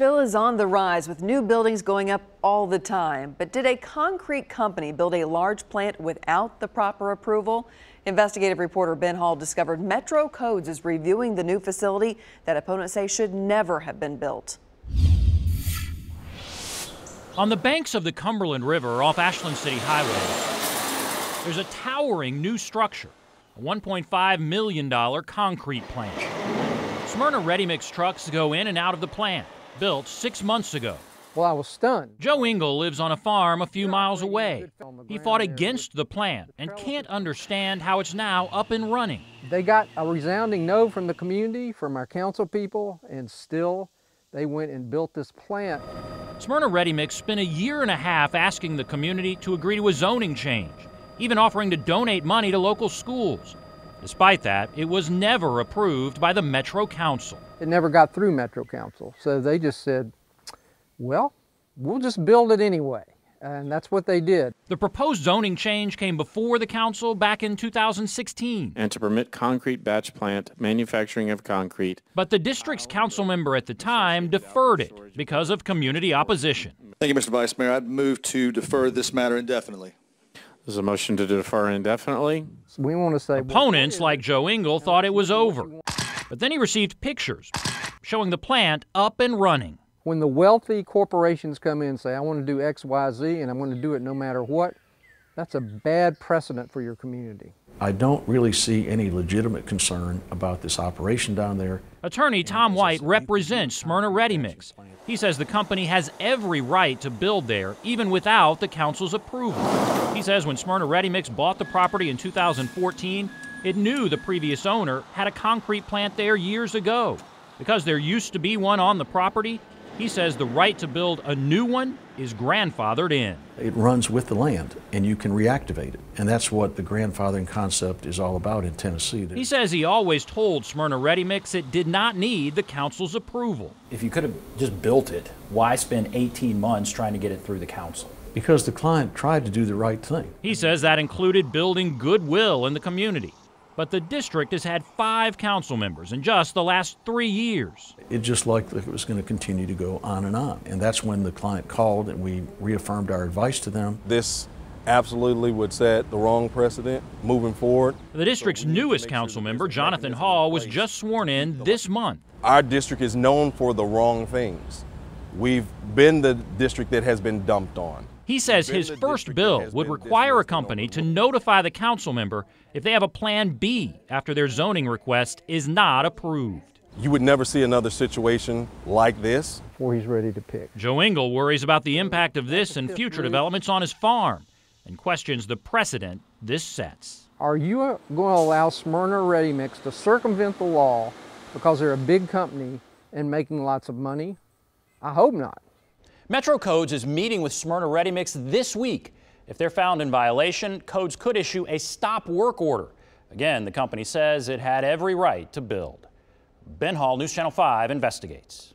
Nashville is on the rise with new buildings going up all the time. But did a concrete company build a large plant without the proper approval? Investigative reporter Ben Hall discovered Metro Codes is reviewing the new facility that opponents say should never have been built. On the banks of the Cumberland River off Ashland City Highway, there's a towering new structure, a $1.5 million concrete plant. Smyrna ready-mix trucks go in and out of the plant, built 6 months ago. Well, I was stunned. Joe Engel lives on a farm a few miles away. He fought against the plant and can't understand how it's now up and running. They got a resounding no from the community, from our council people, and still they went and built this plant. Smyrna Ready-Mix spent a year and a half asking the community to agree to a zoning change, even offering to donate money to local schools. Despite that, it was never approved by the Metro Council. It never got through Metro Council, so they just said, well, we'll just build it anyway, and that's what they did. The proposed zoning change came before the council back in 2016. And to permit concrete batch plant manufacturing of concrete. But the district's council member at the time deferred it because of community opposition. Thank you, Mr. Vice Mayor. I'd move to defer this matter indefinitely. There's a motion to defer indefinitely. We want to say opponents like Joe Engel thought it was over, but then he received pictures showing the plant up and running. When the wealthy corporations come in and say, I want to do X, Y, Z, and I'm going to do it no matter what, that's a bad precedent for your community. I don't really see any legitimate concern about this operation down there. Attorney Tom White represents Smyrna Ready-Mix. He says the company has every right to build there, even without the council's approval. He says when Smyrna Ready-Mix bought the property in 2014, it knew the previous owner had a concrete plant there years ago. Because there used to be one on the property, he says the right to build a new one is grandfathered in. It runs with the land, and you can reactivate it. And that's what the grandfathering concept is all about in Tennessee. He says he always told Smyrna Ready-Mix it did not need the council's approval. If you could have just built it, why spend 18 months trying to get it through the council? Because the client tried to do the right thing. He says that included building goodwill in the community. But the district has had 5 council members in just the last 3 years. It just looked like it was going to continue to go on. And that's when the client called and we reaffirmed our advice to them. This absolutely would set the wrong precedent moving forward. The district's newest council member, Jonathan Hall, was just sworn in this month. Our district is known for the wrong things. We've been the district that has been dumped on. He says his first bill would require a company to notify the council member if they have a plan B after their zoning request is not approved. You would never see another situation like this. Before he's ready to pick. Joe Engel worries about the impact of this and future developments on his farm and questions the precedent this sets. Are you going to allow Smyrna Ready-Mix to circumvent the law because they're a big company and making lots of money? I hope not. Metro Codes is meeting with Smyrna Ready-Mix this week. If they're found in violation, Codes could issue a stop work order. Again, the company says it had every right to build. Ben Hall, News Channel 5 investigates.